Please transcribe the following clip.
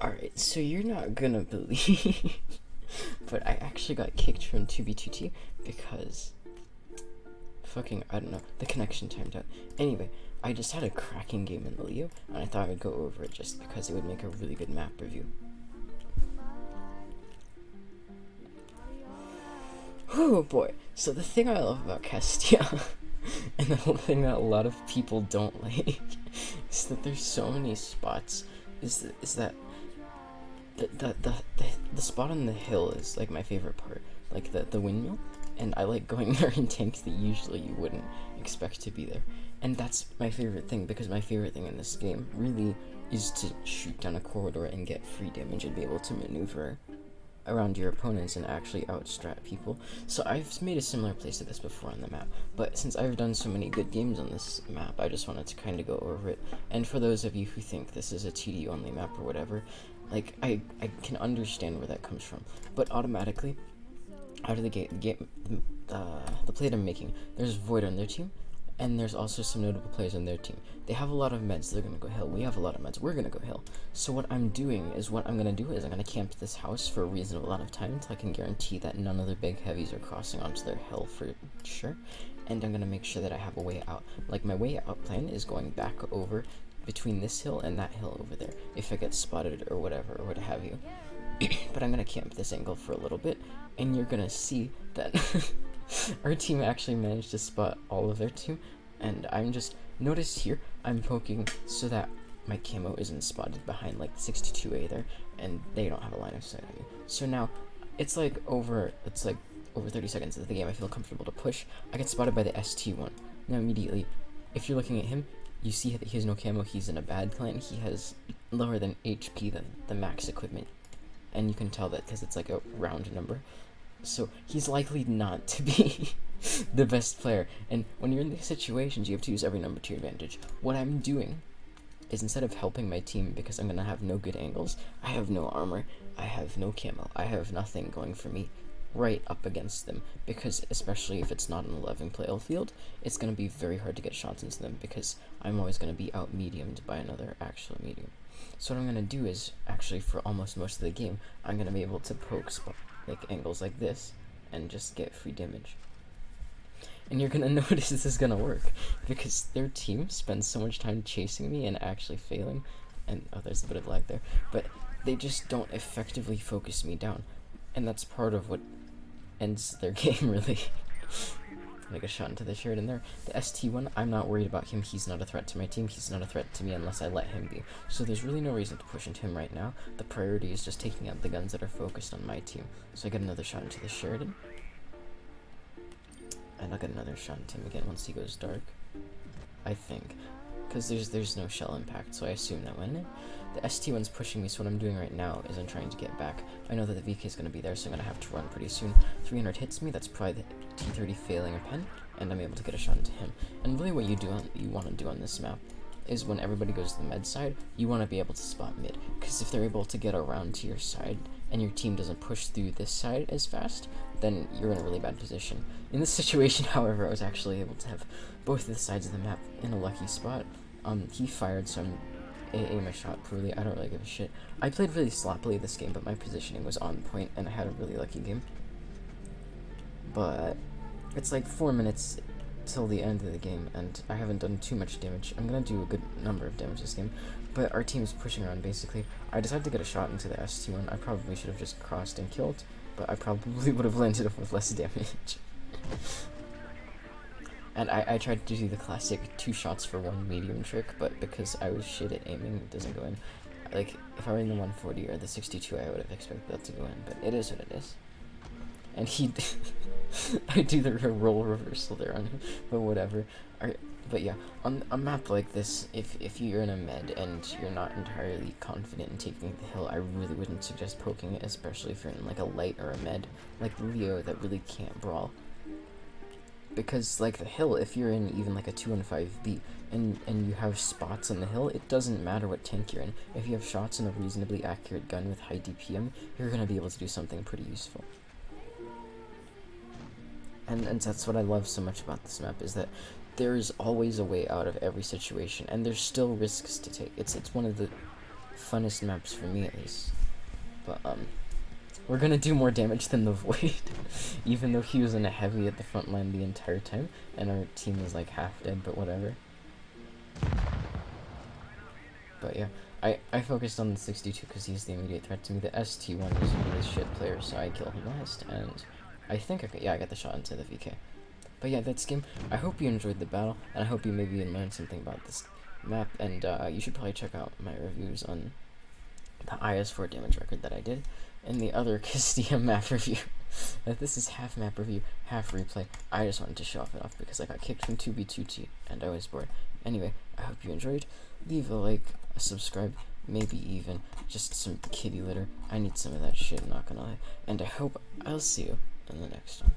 Alright, so you're not gonna believe, but I actually got kicked from 2B2T because fucking, I don't know, the connection timed out. Anyway, I just had a cracking game in the Leo, and I thought I'd go over it just because it would make a really good map review. Oh boy, so the thing I love about Castilla, and the whole thing that a lot of people don't like, is that there's so many spots, is that the spot on the hill is like my favorite part, like the windmill, and I like going there in tanks that usually you wouldn't expect to be there, and that's my favorite thing, because my favorite thing in this game really is to shoot down a corridor and get free damage and be able to maneuver around your opponents and actually outstrat people. So I've made a similar place to this before on the map, but since I've done so many good games on this map, I just wanted to kind of go over it. And for those of you who think this is a TD only map or whatever, like I can understand where that comes from, but automatically out of the the play that I'm making, there's Void on their team, and there's also some notable players on their team. They have a lot of meds, they're gonna go hill. We have a lot of meds, we're gonna go hill. So what I'm gonna do is I'm gonna camp this house for a reasonable amount of time until I can guarantee that none of the big heavies are crossing onto their hill for sure. And I'm gonna make sure that I have a way out. Like, my way out plan is going back over between this hill and that hill over there, if I get spotted or whatever, or what have you. But I'm gonna camp this angle for a little bit, and you're gonna see that our team actually managed to spot all of their team, and I'm just, notice here, I'm poking so that my camo isn't spotted behind like 62A there, and they don't have a line of sight on me. So now, it's like over 30 seconds into the game, I feel comfortable to push. I get spotted by the ST1. Now immediately, if you're looking at him, you see that he has no camo, he's in a bad clan, he has lower than HP than the max equipment, and you can tell that because it's like a round number. So he's likely not to be the best player, and when you're in these situations, you have to use every number to your advantage. What I'm doing is, instead of helping my team because I'm gonna have no good angles, I have no armor, I have no camo, I have nothing going for me right up against them, because especially if it's not an 11 player field, it's going to be very hard to get shots into them, because I'm always going to be out mediumed by another actual medium. So what I'm going to do is, actually for almost most of the game, I'm going to be able to poke like angles like this and just get free damage. And you're going to notice this is going to work, because their team spends so much time chasing me and actually failing, and oh, there's a bit of lag there, but they just don't effectively focus me down, and that's part of what ends their game, really. Make a shot into the Sheridan there. The ST1, I'm not worried about him. He's not a threat to my team. He's not a threat to me unless I let him be. So there's really no reason to push into him right now. The priority is just taking out the guns that are focused on my team. So I get another shot into the Sheridan. And I'll get another shot into him again once he goes dark, I think. Because there's no shell impact, so I assume that went in. The ST1's pushing me, so what I'm doing right now is I'm trying to get back. I know that the VK is going to be there, so I'm going to have to run pretty soon. 300 hits me, that's probably the T30 failing a pen, and I'm able to get a shot into him. And really what you want to do on this map is, when everybody goes to the med side, you want to be able to spot mid. Because if they're able to get around to your side, and your team doesn't push through this side as fast, then you're in a really bad position. In this situation, however, I was actually able to have both the sides of the map in a lucky spot. He fired, so I'm AA my shot poorly. I don't really give a shit. I played really sloppily this game, but my positioning was on point, and I had a really lucky game. But it's like 4 minutes till the end of the game, and I haven't done too much damage. I'm gonna do a good number of damage this game, but our team's pushing around, basically. I decided to get a shot into the ST1. I probably should have just crossed and killed, but I probably would have landed up with less damage. And I tried to do the classic 2 shots for 1 medium trick, but because I was shit at aiming, it doesn't go in. Like, if I were in the 140 or the 62, I would have expected that to go in, but it is what it is. And he I do the roll reversal there on him, but whatever. But yeah, on a map like this, if you're in a med and you're not entirely confident in taking the hill, I really wouldn't suggest poking it, especially if you're in like a light or a med, like Leo, that really can't brawl. Because, like, the hill, if you're in even like a 215B and you have spots on the hill, it doesn't matter what tank you're in. If you have shots and a reasonably accurate gun with high DPM, you're going to be able to do something pretty useful. And that's what I love so much about this map, is that there is always a way out of every situation, and there's still risks to take. It's one of the funnest maps for me at least. But we're gonna do more damage than the Void, even though he was in a heavy at the front line the entire time, and our team was like half dead, but whatever. But yeah, I focused on the 62 because he's the immediate threat to me. The ST1 is a really shit player, so I kill him last, and I think I got the shot into the VK. But yeah, that's game. I hope you enjoyed the battle, and I hope you maybe learned something about this map, and you should probably check out my reviews on the IS4 damage record that I did, and the other Castilla map review. This is half map review, half replay. I just wanted to show it off because I got kicked from 2B2T, and I was bored. Anyway, I hope you enjoyed. Leave a like, a subscribe, maybe even just some kitty litter. I need some of that shit, not gonna lie. And I hope I'll see you in the next one.